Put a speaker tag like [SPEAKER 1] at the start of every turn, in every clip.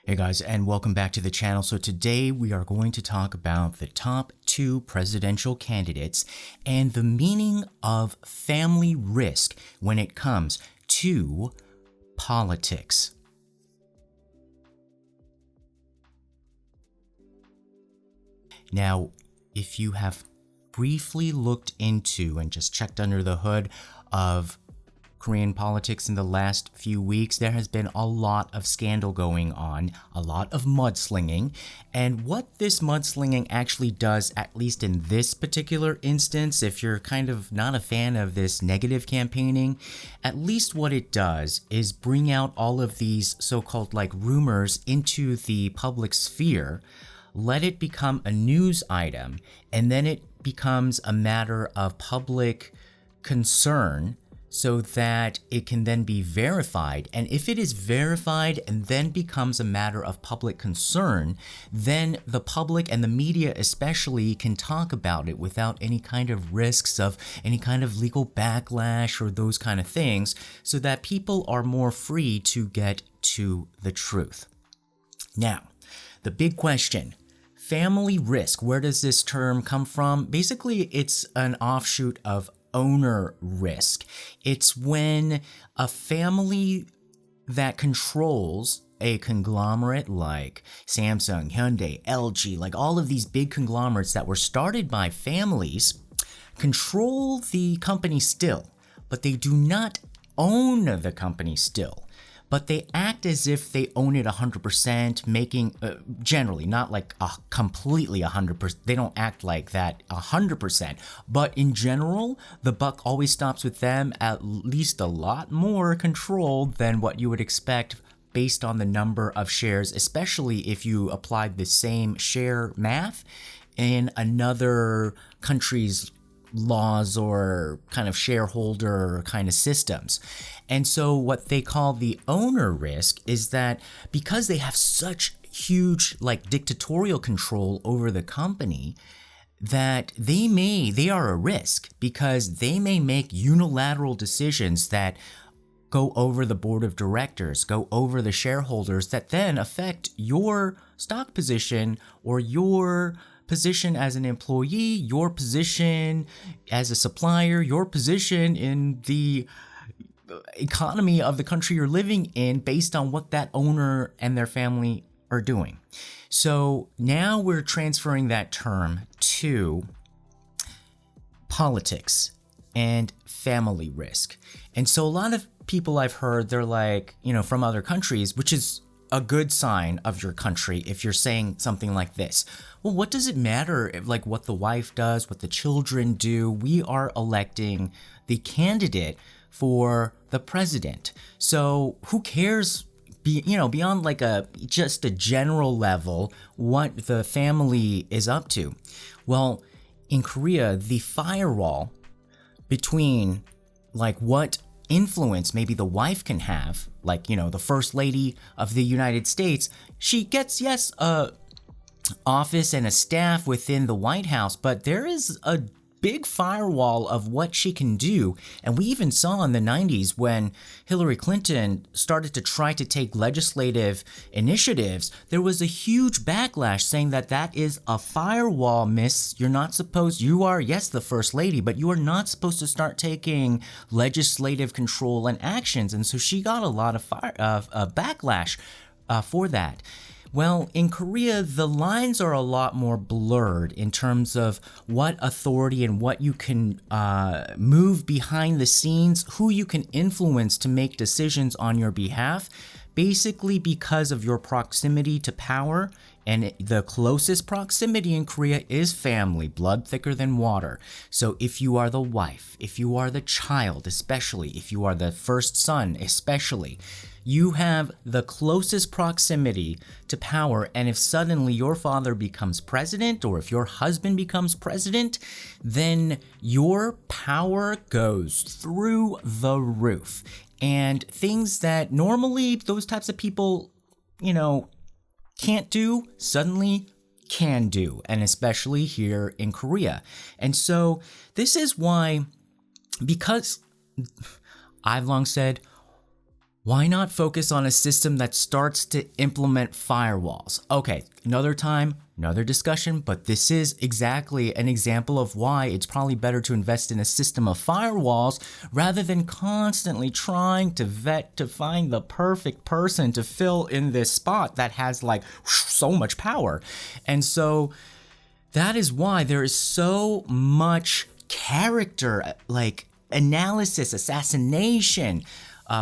[SPEAKER 1] Hey guys, and welcome back to the channel. So today we are going to talk about the top 2 presidential candidates and the meaning of family risk when it comes to politics. Now, if you have briefly looked into and just checked under the hood of Korean politics in the last few weeks, there has been a lot of scandal going on, a lot of mudslinging, and what this mudslinging actually does, at least in this particular instance, if you're kind of not a fan of this negative campaigning, at least what it does is bring out all of these so-called like rumors into the public sphere, let it become a news item, and then it becomes a matter of public concern so that it can then be verified. And if it is verified and then becomes a matter of public concern, then the public and the media especially can talk about it without any kind of risks of any kind of legal backlash or those kind of things, so that people are more free to get to the truth. Now, the big question, family risk, where does this term come from? Basically, it's an offshoot of owner risk. It's when a family that controls a conglomerate like Samsung, Hyundai, LG, like all of these big conglomerates that were started by families, control the company still, but they do not own the company still. But they act as if they own it 100%, making, generally, not like completely 100%, they don't act like that 100%, but in general, the buck always stops with them, at least a lot more control than what you would expect based on the number of shares, especially if you applied the same share math in another country's laws or kind of shareholder kind of systems. And so what they call the owner risk is that because they have such huge like dictatorial control over the company, that they are a risk because they may make unilateral decisions that go over the board of directors, go over the shareholders, that then affect your stock position or your position as an employee, your position as a supplier, your position in the economy of the country you're living in based on what that owner and their family are doing. So now we're transferring that term to politics and family risk. And so a lot of people I've heard, they're like, from other countries, which is a good sign of your country if you're saying something like this. Well, what does it matter if, like, what the wife does, what the children do? We are electing the candidate for the president. So who cares, beyond like just a general level, what the family is up to? Well, in Korea, the firewall between like what influence maybe the wife can have, like, the first lady of the United States, she gets, yes, a office and a staff within the White House, but there is a big firewall of what she can do. And we even saw in the 90s when Hillary Clinton started to try to take legislative initiatives, there was a huge backlash saying that that is a firewall, miss. You're not supposed, you are, yes, the first lady, but you are not supposed to start taking legislative control and actions. And so she got a lot of backlash for that. Well, in Korea, the lines are a lot more blurred in terms of what authority and what you can move behind the scenes, who you can influence to make decisions on your behalf, basically because of your proximity to power. And the closest proximity in Korea is family, blood thicker than water. So if you are the wife, if you are the child, especially if you are the first son, especially, you have the closest proximity to power, and if suddenly your father becomes president, or if your husband becomes president, then your power goes through the roof. And things that normally those types of people, can't do, suddenly can do, and especially here in Korea. And so this is why, because I've long said, Why not focus on a system that starts to implement firewalls? Okay, another time, another discussion, but this is exactly an example of why it's probably better to invest in a system of firewalls rather than constantly trying to vet to find the perfect person to fill in this spot that has like so much power. And so that is why there is so much character, like analysis, assassination,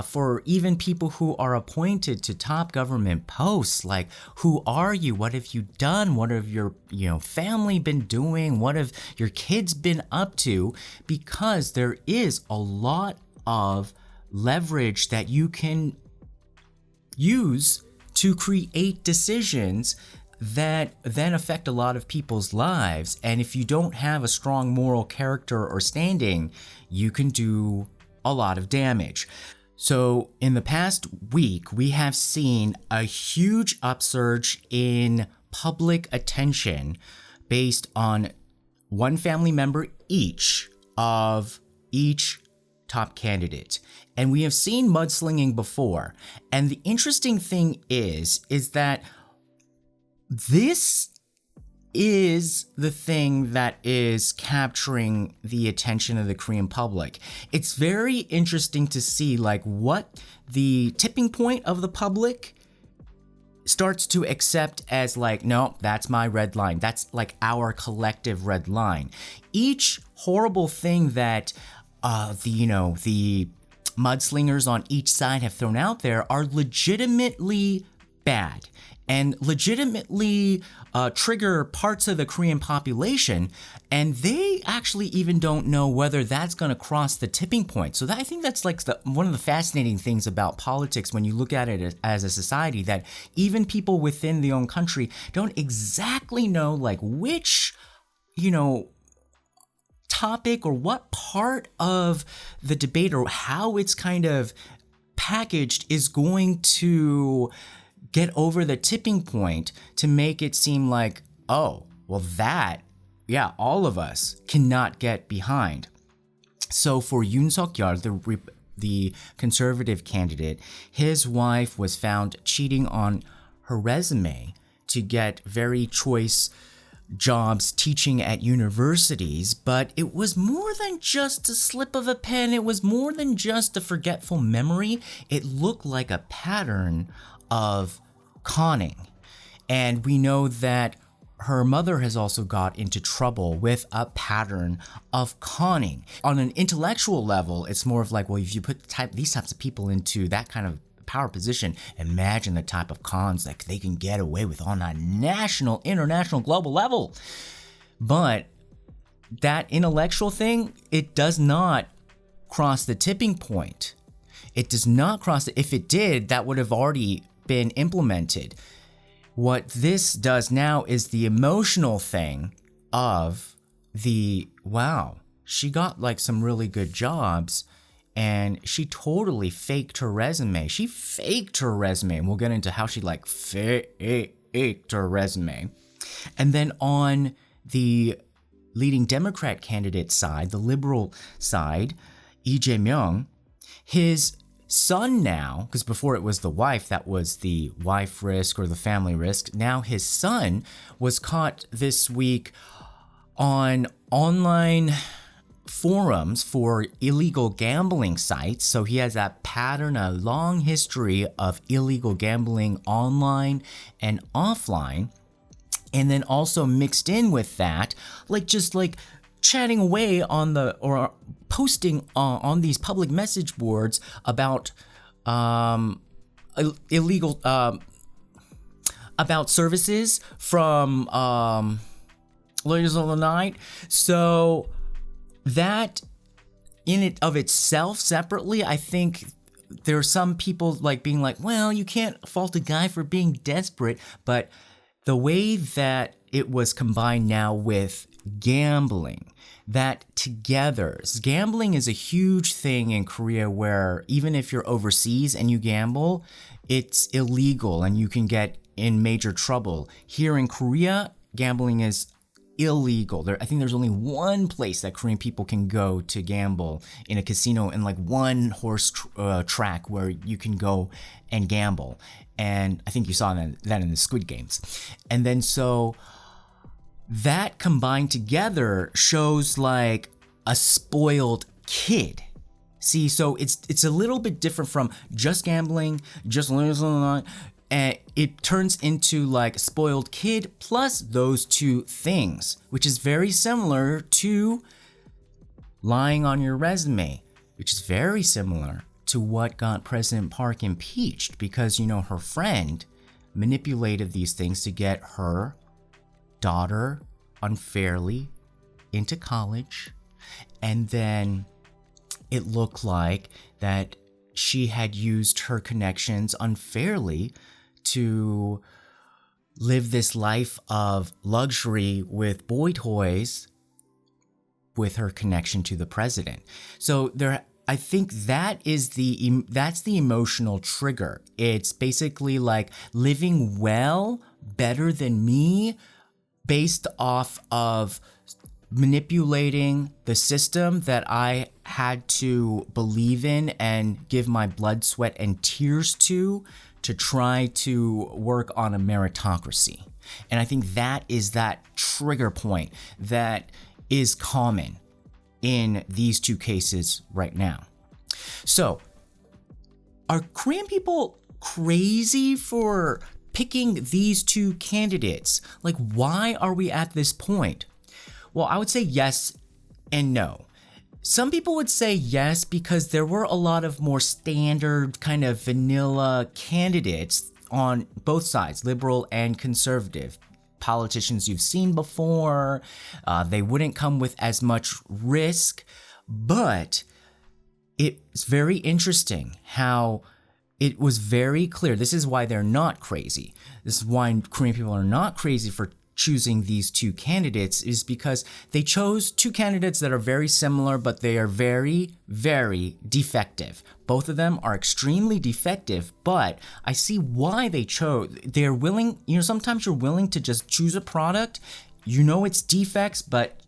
[SPEAKER 1] for even people who are appointed to top government posts. Like, who are you? What have you done? What have your family been doing? What have your kids been up to? Because there is a lot of leverage that you can use to create decisions that then affect a lot of people's lives. And if you don't have a strong moral character or standing, you can do a lot of damage. So in the past week, we have seen a huge upsurge in public attention based on one family member each of each top candidate. And we have seen mudslinging before. And the interesting thing is that this is the thing that is capturing the attention of the Korean public. It's very interesting to see like what the tipping point of the public starts to accept as like, no, that's my red line. That's like our collective red line. Each horrible thing that the mudslingers on each side have thrown out there are legitimately bad and legitimately trigger parts of the Korean population, and they actually even don't know whether that's going to cross the tipping point. So I think that's like one of the fascinating things about politics when you look at it as a society, that even people within their own country don't exactly know like which, topic or what part of the debate or how it's kind of packaged is going to get over the tipping point to make it seem like, oh, well all of us cannot get behind. So for Yoon Suk-yeol, the conservative candidate, his wife was found cheating on her resume to get very choice jobs teaching at universities, but it was more than just a slip of a pen. It was more than just a forgetful memory. It looked like a pattern of conning. And we know that her mother has also got into trouble with a pattern of conning. On an intellectual level, it's more of like, well, if you put these types of people into that kind of power position, imagine the type of cons that they can get away with on a national, international, global level. But that intellectual thing, it does not cross the tipping point. It does not cross it. If it did, that would have already been implemented. What this does now is the emotional thing of wow, she got like some really good jobs and she totally faked her resume. She faked her resume. And we'll get into how she like faked her resume. And then on the leading Democrat candidate side, the liberal side, Lee Jae-myung, his son now, because before it was the wife that was the wife risk or the family risk, now his son was caught this week on online forums for illegal gambling sites. So he has that pattern, a long history of illegal gambling online and offline. And then also mixed in with that, like chatting away on or posting on these public message boards about illegal about services from Ladies of the Night. So that in it of itself separately, I think there are some people like being like, well, you can't fault a guy for being desperate, but the way that it was combined now with gambling, that together, gambling is a huge thing in Korea where even if you're overseas and you gamble, it's illegal and you can get in major trouble. Here in Korea, gambling is illegal. I think there's only one place that Korean people can go to gamble in a casino, and like one horse track where you can go and gamble. And I think you saw that in the Squid Games. And then so that combined together shows like a spoiled kid. See, so it's a little bit different from just gambling, just losing, and it turns into like spoiled kid plus those two things, which is very similar to lying on your resume, which is very similar to what got President Park impeached, because, you know, her friend manipulated these things to get her daughter unfairly into college, and then it looked like that she had used her connections unfairly to live this life of luxury with boy toys with her connection to the president. So I think that's the emotional trigger. It's basically like living well, better than me, based off of manipulating the system that I had to believe in and give my blood, sweat, and tears to try to work on a meritocracy. And I think that is that trigger point that is common in these two cases right now. So, are Korean people crazy for picking these two candidates? Like, why are we at this point? Well, I would say yes and no. Some people would say yes because there were a lot of more standard kind of vanilla candidates on both sides, liberal and conservative. Politicians you've seen before, they wouldn't come with as much risk, but it's very interesting how it was very clear. This is why they're not crazy. This is why Korean people are not crazy for choosing these two candidates, is because they chose two candidates that are very similar, but they are very, very defective. Both of them are extremely defective, but I see why they chose. They're willing, you know, sometimes you're willing to just choose a product, you know it's defects, but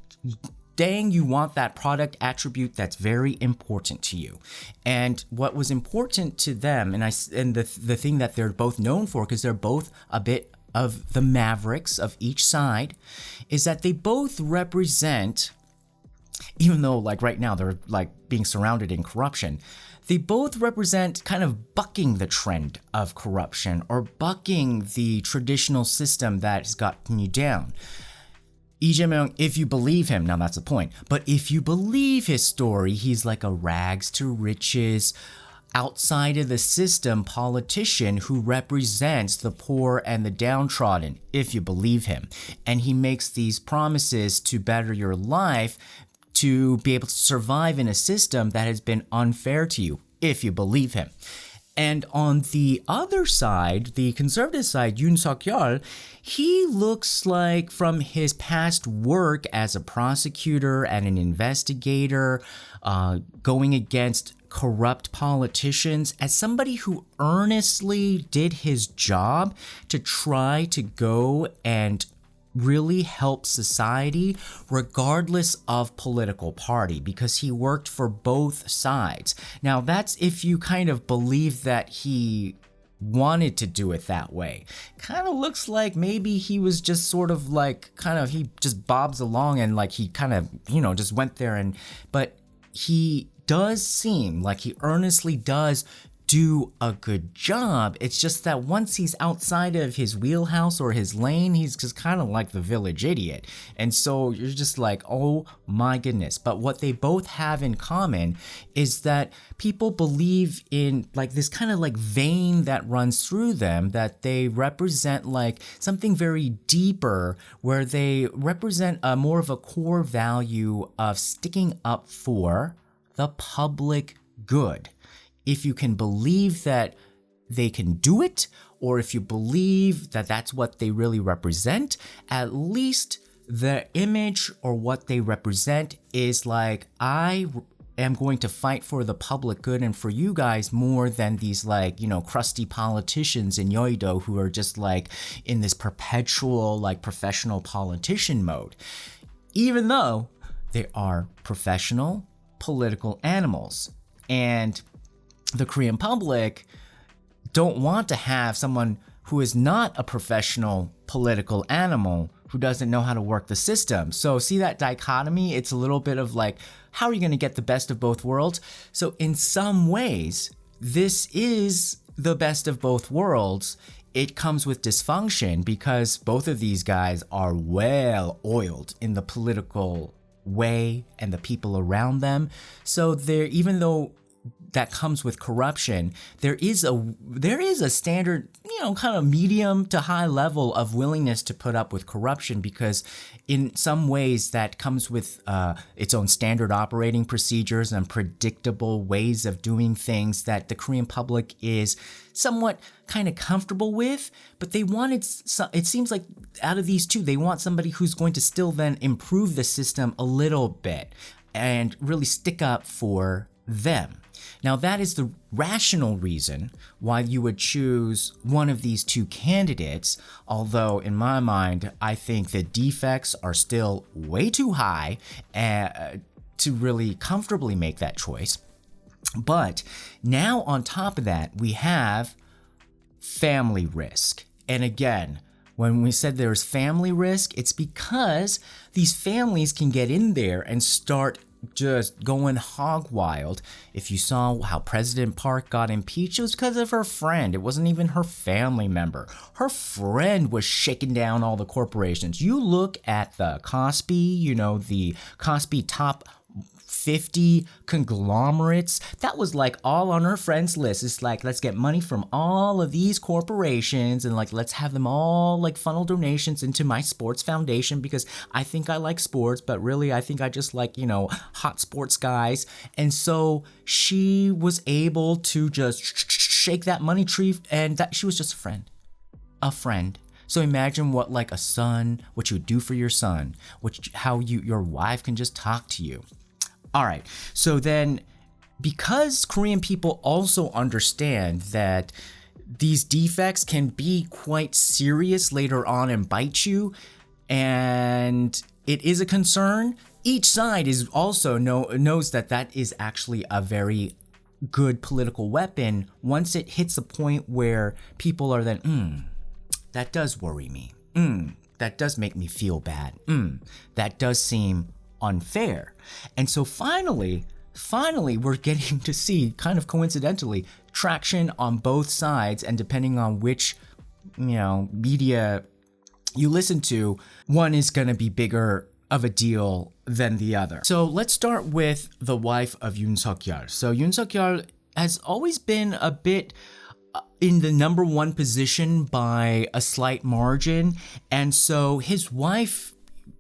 [SPEAKER 1] dang, you want that product attribute that's very important to you. And what was important to them, and the thing that they're both known for, because they're both a bit of the mavericks of each side, is that they both represent, even though like right now they're like being surrounded in corruption, they both represent kind of bucking the trend of corruption or bucking the traditional system that has gotten you down. Lee Jae-myung, if you believe him, now that's the point, but if you believe his story, he's like a rags to riches, outside of the system politician who represents the poor and the downtrodden, if you believe him. And he makes these promises to better your life, to be able to survive in a system that has been unfair to you, if you believe him. And on the other side, the conservative side, Yoon Suk-yeol, he looks like, from his past work as a prosecutor and an investigator, going against corrupt politicians, as somebody who earnestly did his job to try to go and really help society regardless of political party, because he worked for both sides. Now that's if you kind of believe that he wanted to do it that way. Kind of looks like maybe he was just sort of like he just bobs along and like he kind of, you know, just went there, and but he does seem like he earnestly does do a good job. It's just that once he's outside of his wheelhouse or his lane, he's just kind of like the village idiot. And so you're just like, oh my goodness. But what they both have in common is that people believe in like this kind of like vein that runs through them, that they represent like something very deeper, where they represent a more of a core value of sticking up for the public good. If you can believe that they can do it, or if you believe that that's what they really represent, at least the image or what they represent is like, I am going to fight for the public good and for you guys more than these like, crusty politicians in Yoido who are just like in this perpetual like professional politician mode. Even though they are professional political animals. And the Korean public don't want to have someone who is not a professional political animal who doesn't know how to work the system. So see that dichotomy? It's a little bit of like, how are you going to get the best of both worlds? So in some ways, this is the best of both worlds. It comes with dysfunction because both of these guys are well oiled in the political way and the people around them. So there, even though that comes with corruption, there is a standard, kind of medium to high level of willingness to put up with corruption, because in some ways that comes with its own standard operating procedures and predictable ways of doing things that the Korean public is somewhat kind of comfortable with. But they wanted, it seems like out of these two, they want somebody who's going to still then improve the system a little bit and really stick up for them. Now, that is the rational reason why you would choose one of these two candidates, although in my mind, I think the defects are still way too high to really comfortably make that choice. But now on top of that, we have family risk. And again, when we said there's family risk, it's because these families can get in there and start just going hog wild. If you saw how President Park got impeached, it was because of her friend. It wasn't even her family member. Her friend was shaking down all the corporations. You look at the Kospi, the Kospi top 50 conglomerates, that was like all on her friends list. It's like, let's get money from all of these corporations and like, let's have them all like funnel donations into my sports foundation because I think I like sports, but really I think I just like, hot sports guys. And so she was able to just shake that money tree, and that she was just a friend. So imagine what like a son, what you would do for your son, how your wife can just talk to you. All right, so then because Korean people also understand that these defects can be quite serious later on and bite you, and it is a concern, each side is also knows that is actually a very good political weapon once it hits a point where people are then, that does worry me. That does make me feel bad. That does seem unfair. And so finally, we're getting to see, kind of coincidentally, traction on both sides, and depending on which, media you listen to, one is going to be bigger of a deal than the other. So let's start with the wife of Yoon Suk-yeol. So Yoon Suk-yeol has always been a bit in the number one position by a slight margin, and so his wife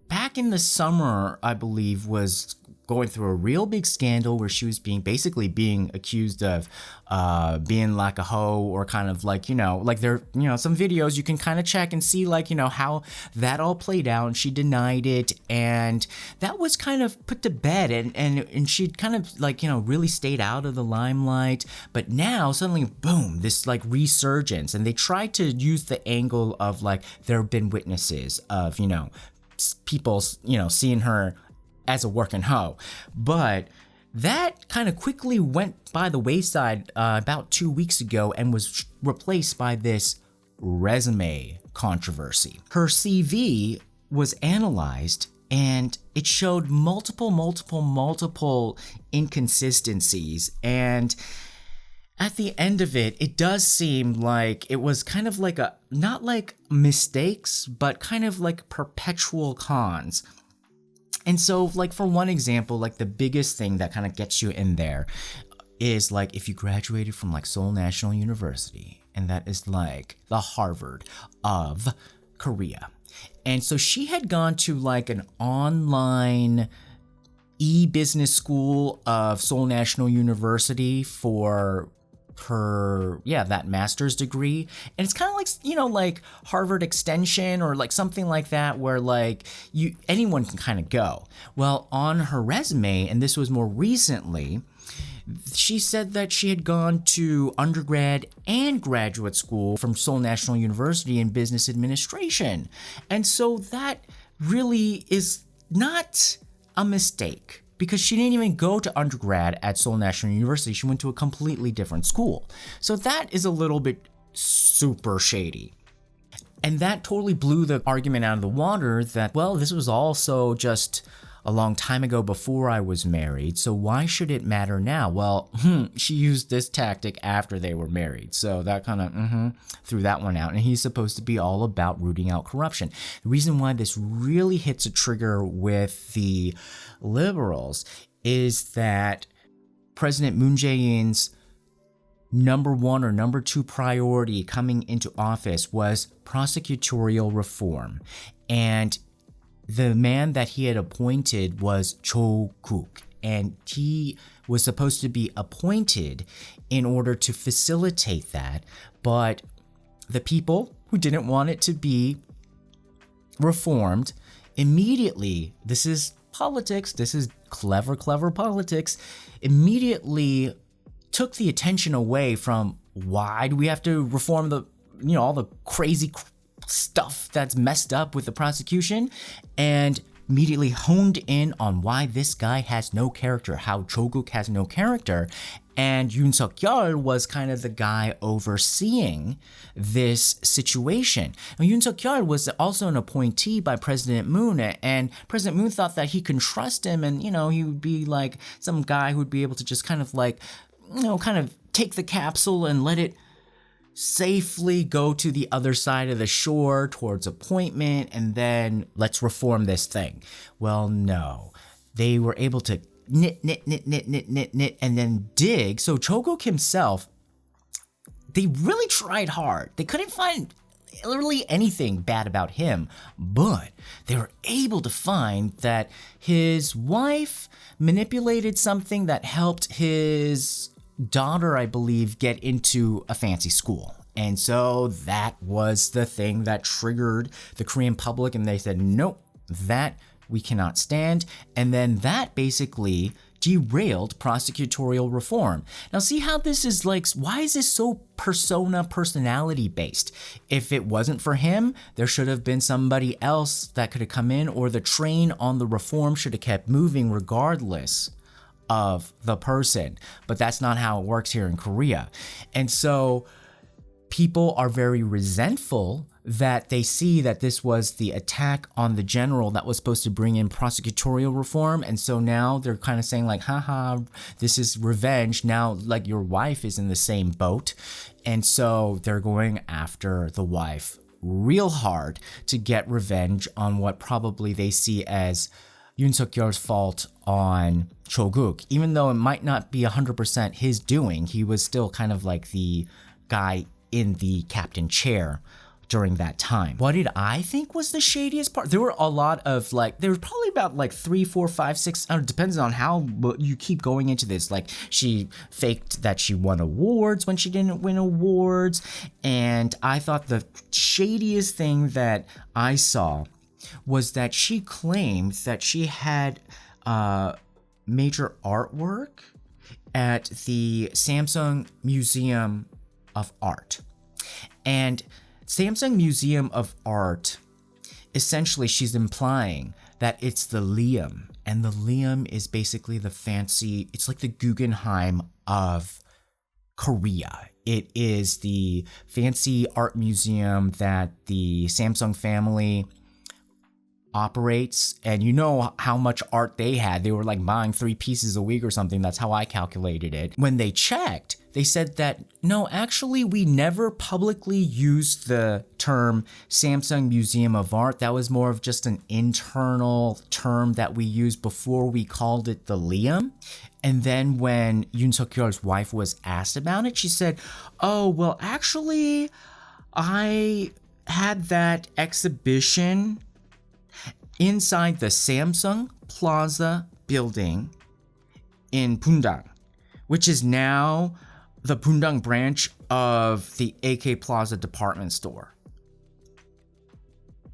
[SPEAKER 1] back in the summer, I believe, was going through a real big scandal where she was basically being accused of being like a hoe, or kind of like, like there, some videos you can kind of check and see like, how that all played out. And she denied it, and that was kind of put to bed, and she'd kind of like, really stayed out of the limelight. But now suddenly, boom, this like resurgence, and they tried to use the angle of like, there have been witnesses of, people, seeing her as a working hoe. But that kind of quickly went by the wayside about 2 weeks ago and was replaced by this resume controversy. Her CV was analyzed, and it showed multiple inconsistencies. And at the end of it, it does seem like it was kind of like not like mistakes, but kind of like perpetual cons. And so, like, for one example, like the biggest thing that kind of gets you in there is like if you graduated from like Seoul National University, and that is like the Harvard of Korea. And so she had gone to like an online e-business school of Seoul National University for that master's degree. And it's kind of like, like Harvard Extension or like something like that, where like anyone can kind of go. Well, on her resume, and this was more recently, she said that she had gone to undergrad and graduate school from Seoul National University in business administration. And so that really is not a mistake, because she didn't even go to undergrad at Seoul National University. She went to a completely different school. So that is a little bit super shady. And that totally blew the argument out of the water that, well, this was also just a long time ago before I was married, so why should it matter now? Well, she used this tactic after they were married, so that kind of threw that one out. And he's supposed to be all about rooting out corruption. The reason why this really hits a trigger with the liberals is that President Moon Jae-in's number one or number two priority coming into office was prosecutorial reform. And the man that he had appointed was Cho Guk, and he was supposed to be appointed in order to facilitate that. But the people who didn't want it to be reformed immediately, this is politics, this is clever politics, immediately took the attention away from why do we have to reform the, all the crazy stuff that's messed up with the prosecution, and immediately honed in on why this guy has no character, how Cho Guk has no character. And Yoon Suk-yeol was kind of the guy overseeing this situation. Now, Yoon Suk-yeol was also an appointee by President Moon, and President Moon thought that he can trust him, and he would be like some guy who would be able to just kind of like, kind of take the capsule and let it safely go to the other side of the shore towards appointment, and then let's reform this thing. Well, no. They were able to knit, and then dig. So Cho Guk himself, they really tried hard. They couldn't find literally anything bad about him, but they were able to find that his wife manipulated something that helped his daughter, I believe, get into a fancy school. And so that was the thing that triggered the Korean public, and they said, nope, that we cannot stand. And then that basically derailed prosecutorial reform. Now see how this is like, why is this so personality based? If it wasn't for him, there should have been somebody else that could have come in, or the train on the reform should have kept moving regardless of the person. But that's not how it works here in Korea. And so people are very resentful that they see that this was the attack on the general that was supposed to bring in prosecutorial reform. And so now they're kind of saying like, haha, this is revenge. Now, like, your wife is in the same boat. And so they're going after the wife real hard to get revenge on what probably they see as Yoon Suk-yeol's fault on Cho Guk. Even though it might not be 100% his doing, he was still kind of like the guy in the captain chair during that time. What did I think was the shadiest part? There were a lot of there was probably about 3, 4, 5, 6, depends on how you keep going into this. Like, she faked that she won awards when she didn't win awards. And I thought the shadiest thing that I saw was that she claimed that she had major artwork at the Samsung Museum of Art. And Samsung Museum of Art, essentially she's implying that it's the Liam. And the Liam is basically the fancy, it's like the Guggenheim of Korea. It is the fancy art museum that the Samsung family operates, and you know how much art they had. They were like buying 3 pieces a week or something. That's how I calculated it. When they checked, they said that, no, actually, we never publicly used the term Samsung Museum of Art. That was more of just an internal term that we used before we called it the Liam. And then when Yoon Suk-yeol's wife was asked about it, she said, oh, well, actually, I had that exhibition inside the Samsung Plaza building in Pundang, which is now the Pundong branch of the AK Plaza department store.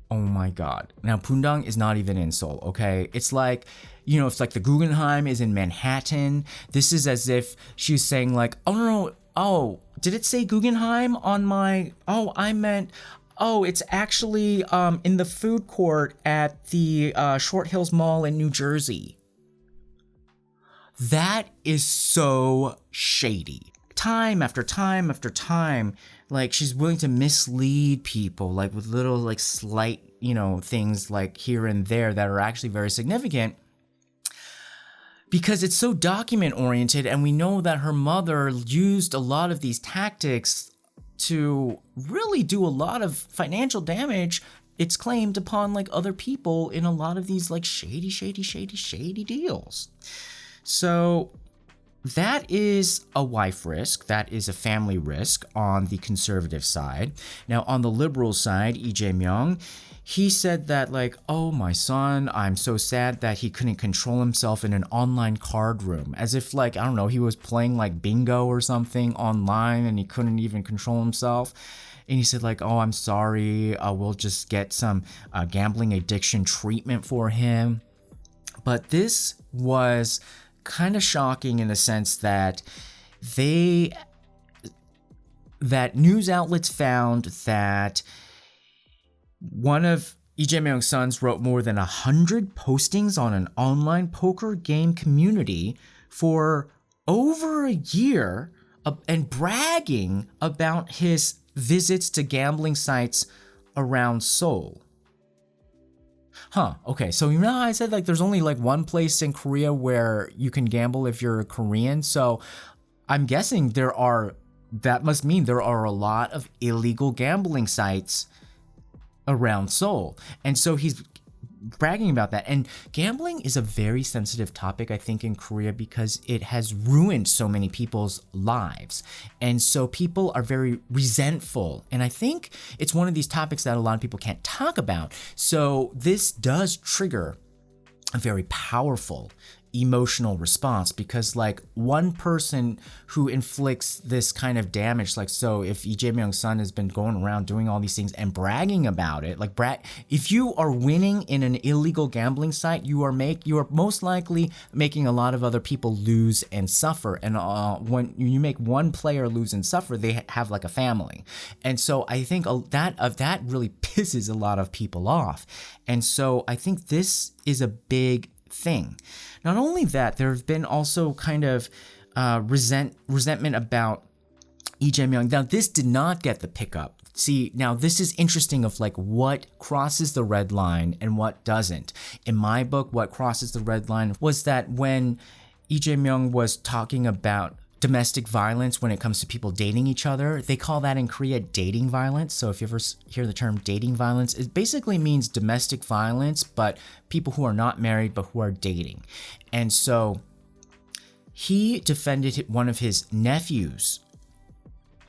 [SPEAKER 1] Oh my god. Now, Pundong is not even in Seoul, okay? It's like, it's like the Guggenheim is in Manhattan. This is as if she's saying like, oh no, oh, did it say Guggenheim on my, it's actually in the food court at the Short Hills Mall in New Jersey. That is so shady. Time after time after time, like she's willing to mislead people, like with little like slight, things like here and there that are actually very significant. Because it's so document oriented, and we know that her mother used a lot of these tactics to really do a lot of financial damage, it's claimed, upon like other people in a lot of these like shady deals. So that is a wife risk, that is a family risk on the conservative side. Now on the liberal side, Lee Jae-myung, he said that like, oh my son, I'm so sad that he couldn't control himself in an online card room. As if like, I don't know, he was playing like bingo or something online and he couldn't even control himself. And he said like, oh, I'm sorry, we'll just get some gambling addiction treatment for him. But this was kind of shocking in the sense that news outlets found that one of Lee Jae-myung's sons wrote more than 100 postings on an online poker game community for over a year and bragging about his visits to gambling sites around Seoul. Okay, so how I said like there's only like one place in Korea where you can gamble if you're a Korean, so I'm guessing that must mean there are a lot of illegal gambling sites around Seoul. And so he's bragging about that. And gambling is a very sensitive topic, I think, in Korea because it has ruined so many people's lives. And so people are very resentful. And I think it's one of these topics that a lot of people can't talk about. So this does trigger a very powerful emotional response, because like one person who inflicts this kind of damage, like, so if Lee Jae-myung's son has been going around doing all these things and bragging about it, like if you are winning in an illegal gambling site, you are most likely making a lot of other people lose and suffer. And when you make one player lose and suffer, they have like a family. And so I think that really pisses a lot of people off. And so I think this is a big thing. Not only that, there have been also kind of resentment about Lee Jae-myung. Now, this did not get the pickup. See, now this is interesting of like what crosses the red line and what doesn't. In my book, what crosses the red line was that when Lee Jae-myung was talking about domestic violence when it comes to people dating each other, they call that in Korea dating violence. So if you ever hear the term dating violence, it basically means domestic violence, but people who are not married but who are dating. And so he defended one of his nephews.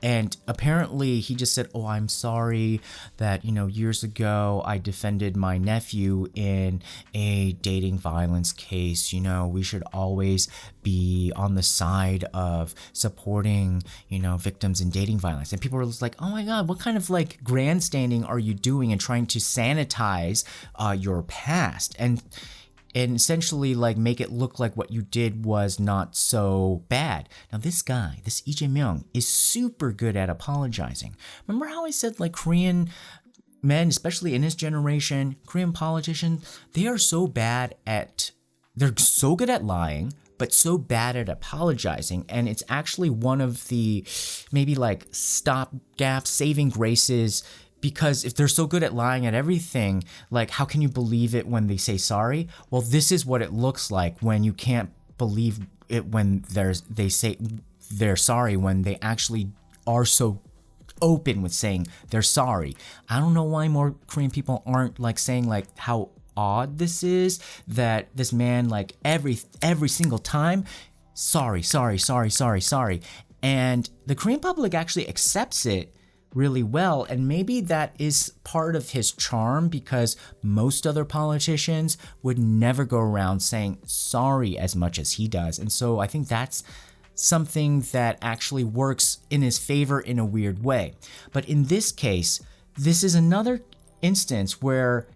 [SPEAKER 1] And apparently he just said, oh, I'm sorry that, years ago I defended my nephew in a dating violence case. We should always be on the side of supporting, victims in dating violence. And people were just like, oh my God, what kind of like grandstanding are you doing and trying to sanitize your past? And essentially like make it look like what you did was not so bad. Now this guy, this Lee Jae-myung, is super good at apologizing. Remember how I said like Korean men, especially in his generation, Korean politicians, they're so good at lying, but so bad at apologizing. And it's actually one of the maybe like stopgap saving graces, because if they're so good at lying at everything, like how can you believe it when they say sorry? Well, this is what it looks like when you can't believe it when they say they're sorry, when they actually are so open with saying they're sorry. I don't know why more Korean people aren't like saying like how odd this is that this man like every single time, sorry. And the Korean public actually accepts it really well, and maybe that is part of his charm, because most other politicians would never go around saying sorry as much as he does. And so I think that's something that actually works in his favor in a weird way. But in this case, this is another instance where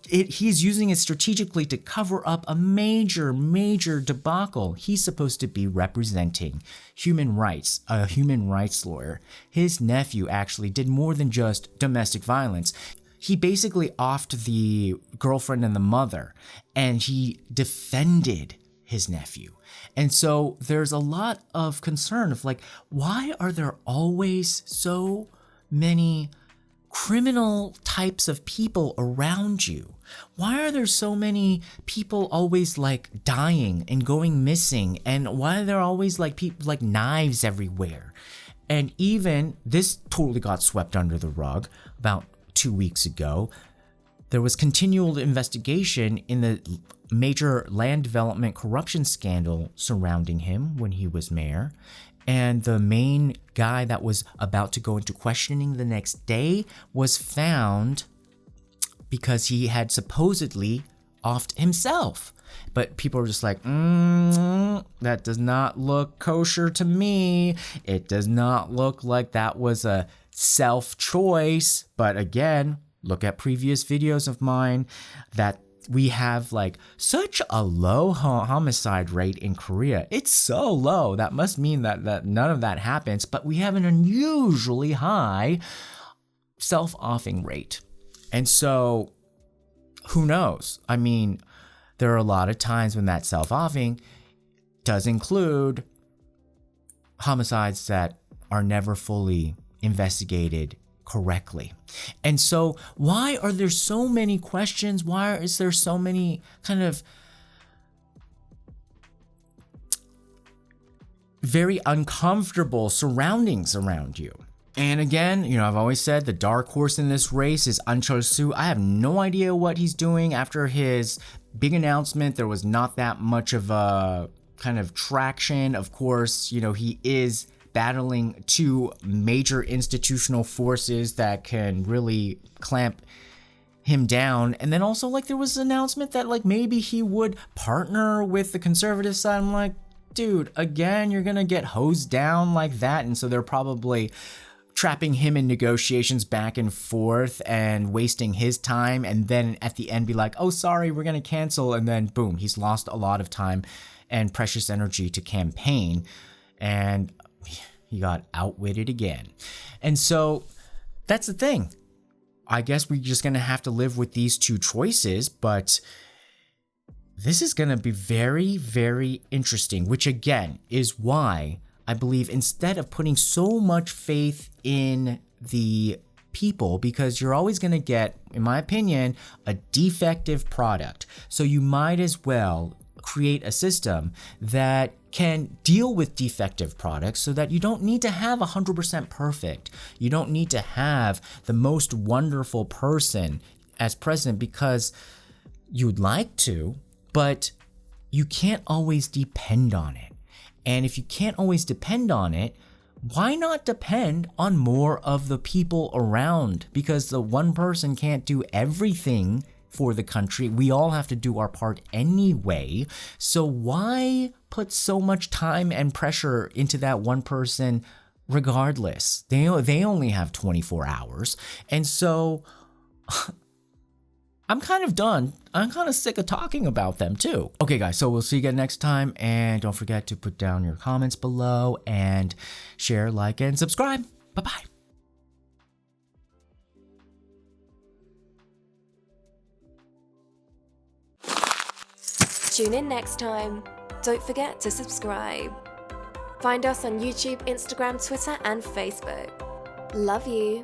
[SPEAKER 1] he's using it strategically to cover up a major debacle. He's supposed to be representing human rights, a human rights lawyer. His nephew actually did more than just domestic violence. He basically offed the girlfriend and the mother, and he defended his nephew. And so there's a lot of concern of like, why are there always so many criminal types of people around you? Why are there so many people always like dying and going missing? And why are there always like people like knives everywhere? And even this totally got swept under the rug about 2 weeks ago. There was continual investigation in the major land development corruption scandal surrounding him when he was mayor. And the main guy that was about to go into questioning the next day was found because he had supposedly offed himself. But people were just like, that does not look kosher to me. It does not look like that was a self-choice. But again, look at previous videos of mine that we have like such a low homicide rate in Korea. It's so low. That must mean that none of that happens, but we have an unusually high self-offing rate. And so who knows? I mean, there are a lot of times when that self-offing does include homicides that are never fully investigated correctly. And so why are there so many questions? Why is there so many kind of very uncomfortable surroundings around you? And again, you know, I've always said the dark horse in this race is An Chol-soo. I have no idea what he's doing. After his big announcement, there was not that much of a kind of traction. Of course, you know, he is battling two major institutional forces that can really clamp him down. And then also, like, there was an announcement that like maybe he would partner with the conservative side. I'm like, dude, again, you're gonna get hosed down like that. And so they're probably trapping him in negotiations back and forth and wasting his time, and then at the end be like, oh, sorry, we're gonna cancel, and then boom, he's lost a lot of time and precious energy to campaign, and he got outwitted again. And so that's the thing. I guess we're just gonna have to live with these two choices, but this is gonna be very, very interesting, which again is why I believe instead of putting so much faith in the people, because you're always gonna get, in my opinion, a defective product. So you might as well create a system that can deal with defective products so that you don't need to have 100% perfect. You don't need to have the most wonderful person as president because you'd like to, but you can't always depend on it. And if you can't always depend on it, why not depend on more of the people around? Because the one person can't do everything for the country. We all have to do our part anyway. So why put so much time and pressure into that one person regardless? They only have 24 hours. And so I'm kind of done. I'm kind of sick of talking about them too. Okay guys, so we'll see you again next time, and don't forget to put down your comments below and share, like, and subscribe. Bye-bye.
[SPEAKER 2] Tune in next time. Don't forget to subscribe. Find us on YouTube, Instagram, Twitter, and Facebook. Love you.